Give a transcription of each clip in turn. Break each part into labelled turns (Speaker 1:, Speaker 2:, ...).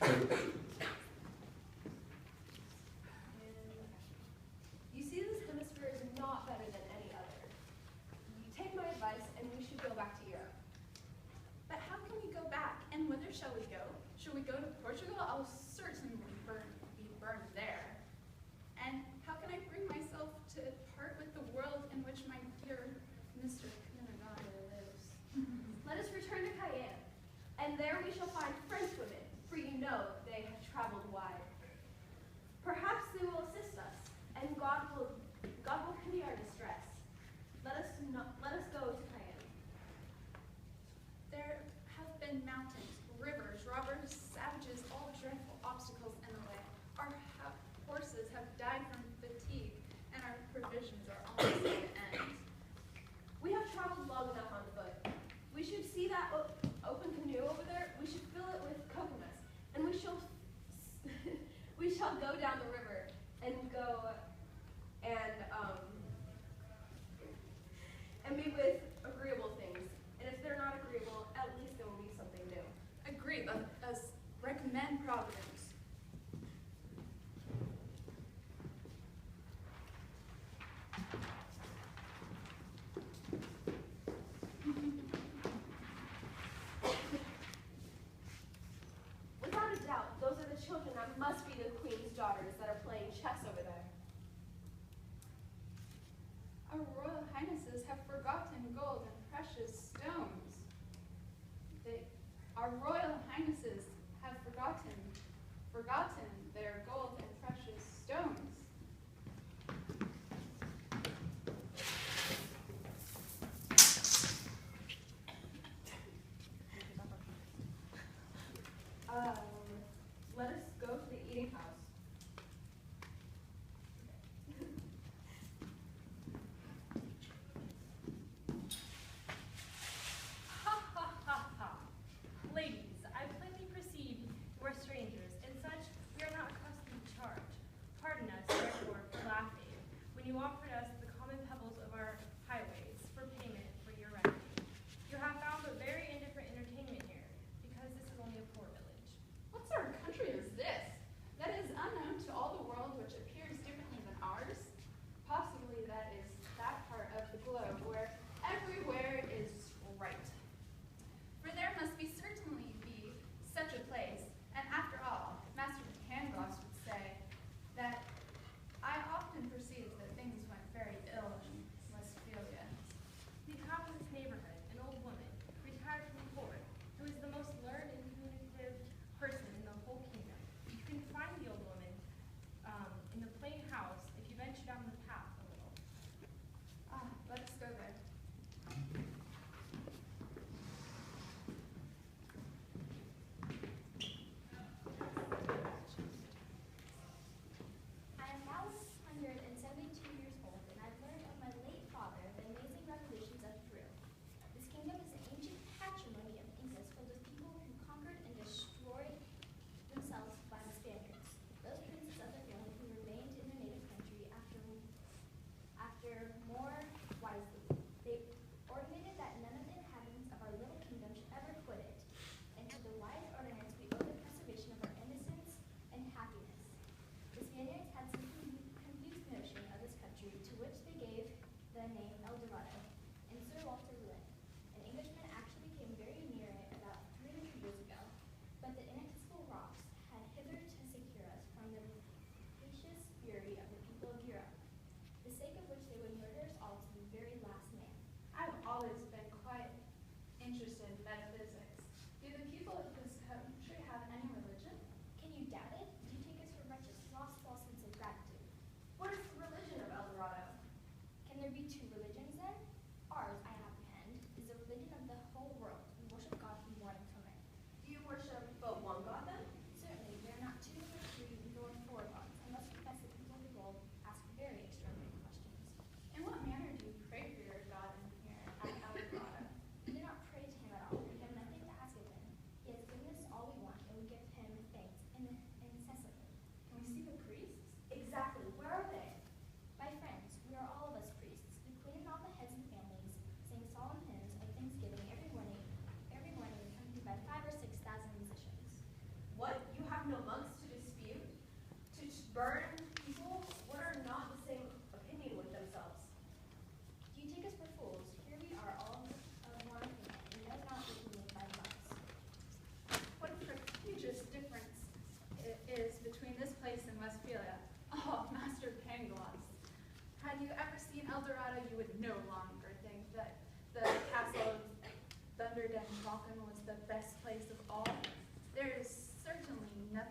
Speaker 1: You see, this hemisphere is not better than any other. You take my advice, and we should go back to Europe.
Speaker 2: But how can we go back, and whither shall we go? Shall we go to Portugal? I'll certainly be burned there. And how can I bring myself to part with the world in which my dear Mr. Cunegonde lives?
Speaker 1: Let us return to Cayenne, and there we shall find French women, for you know they have traveled wide. Perhaps they will assist us, and God will pity our distress. Let us go to Cayenne.
Speaker 2: There have been mountains, rivers, robbers, savages, all dreadful obstacles in the way. Our horses have died from fatigue, and our provisions are almost at an end.
Speaker 1: We have traveled long enough on foot. We should see that open canoe over there. We should fill it with coconuts, and we shall we shall go down the river and meet with agreeable things. And if they're not agreeable, at least there will be something new.
Speaker 2: Agreed. Let us recommend Providence.
Speaker 1: Without a doubt, those are the children that must be the queen's daughters that are playing chess over there.
Speaker 2: Our royal highnesses have forgotten gold and precious stones. Our royal highnesses have forgotten their gold and precious stones.
Speaker 1: Let us go to the eating house.
Speaker 3: Ha ha ha ha. Ladies, I plainly perceive you are strangers, and such we are not accustomed to charge. Pardon us, therefore, for laughing, when you offered us the common pebbles of our highways for payment for your remedy. You have found but very indifferent entertainment here, because this is only a poor village.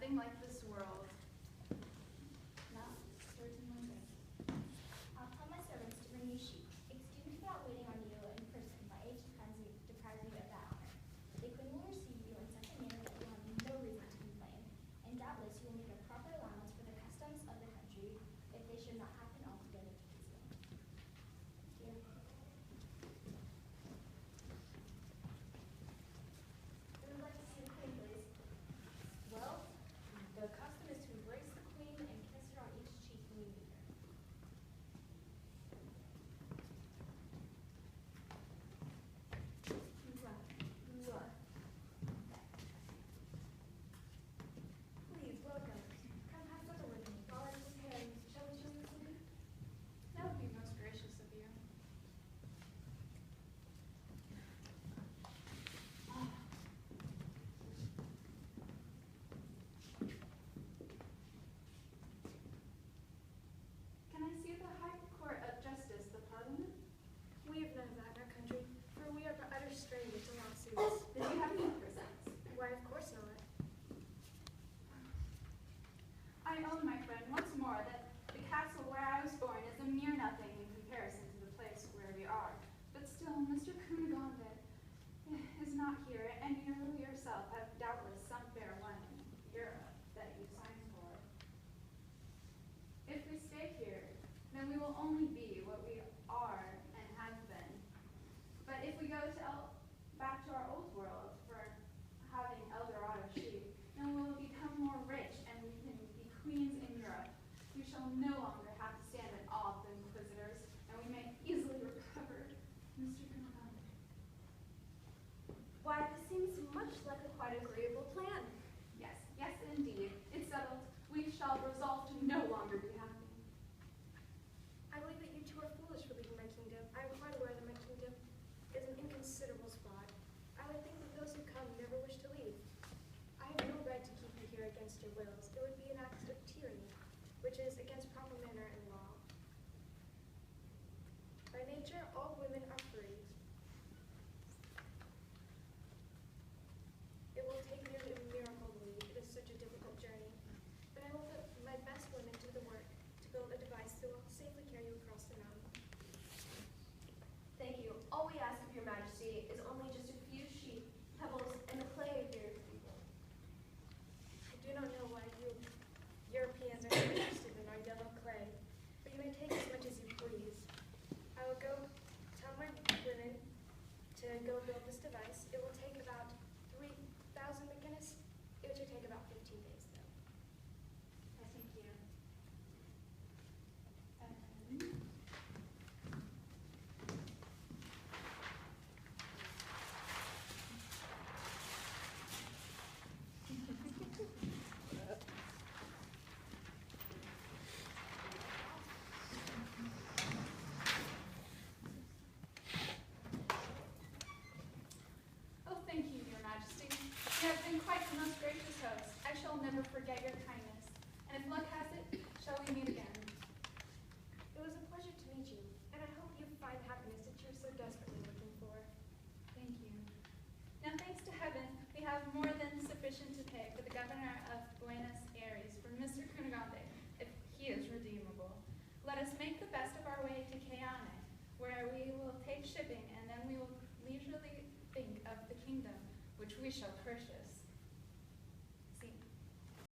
Speaker 2: nothing like this world. Not certainly.
Speaker 4: I'll tell my servants to bring you sheep. Excuse me without waiting on you in person. My age deprives me of that honor. The queen will receive you in such a manner that you will have no reason to complain, and doubtless you will make a proper allowance for the customs of the country if they should not happen altogether to please you. Dear. I would like to see the queen, please.
Speaker 3: Well, the custom is to embrace the queen and kiss her on each cheek when you meet her.
Speaker 4: Please, welcome. Come have supper with me. While I'm preparing, shall we show you something?
Speaker 2: That would be most gracious of you. Can I see the High Court of Justice, the Parliament?
Speaker 5: We have none of that in our country, for we are but utter strangers to lawsuits.
Speaker 2: Do you have any presents?
Speaker 5: Why, of course not.
Speaker 2: I own, my friend, once more that the castle where I was born is a mere nothing in comparison to the place where we are. But still, Mr. Cunegonde is not here, and you yourself have doubtless some fair one in Europe that you sign for. If we stay here, then we will only be what we are and have been. But if we go back to our old world for having Eldorado sheep, then we will become more rich and we can be queens in Europe. We shall no longer have to stand in awe of the inquisitors, and we may easily recover Mr. Cunegonde.
Speaker 1: Why, this seems much like a quite agreeable plan.
Speaker 2: Yes, yes, indeed. It's settled. We shall resolve to no longer be happy.
Speaker 5: I believe that you two are foolish for leaving my kingdom. I am quite aware that my kingdom is an inconsiderable spot. I would think that those who come never wish to leave. I have no right to keep you here against your wills. It would be an act of tyranny, which is against proper manner and law. By nature, all women are free. It will take nearly a miracle to leave. It is such a difficult journey. But I will put my best women to the work to build a device that will safely carry you across the mountain.
Speaker 1: Thank you. All we ask of your majesty is only just a few sheep, pebbles, and the clay of your people.
Speaker 5: I do not know why you Europeans are so interested in our yellow clay, but you may take as much as you please. I will go tell my women to go build this device. It will take about 3,000 McGinnis. It should take about 15 days, though.
Speaker 2: I thank you. Oh, thank you, Your Majesty. You have been quite the most gracious host. I shall never forget your kindness. And if luck has it, shall we meet again?
Speaker 5: It was a pleasure to meet you, and I hope you find happiness that you're so desperately looking for.
Speaker 2: Thank you. Now, thanks to heaven, we have more than sufficient to pay for the governor of Buenos Aires for Mr. Cunegonde, if he is redeemable. Let us make the best of our way to Cayenne, where we will take shipping, and then we will leisurely think of the kingdom which we shall purchase.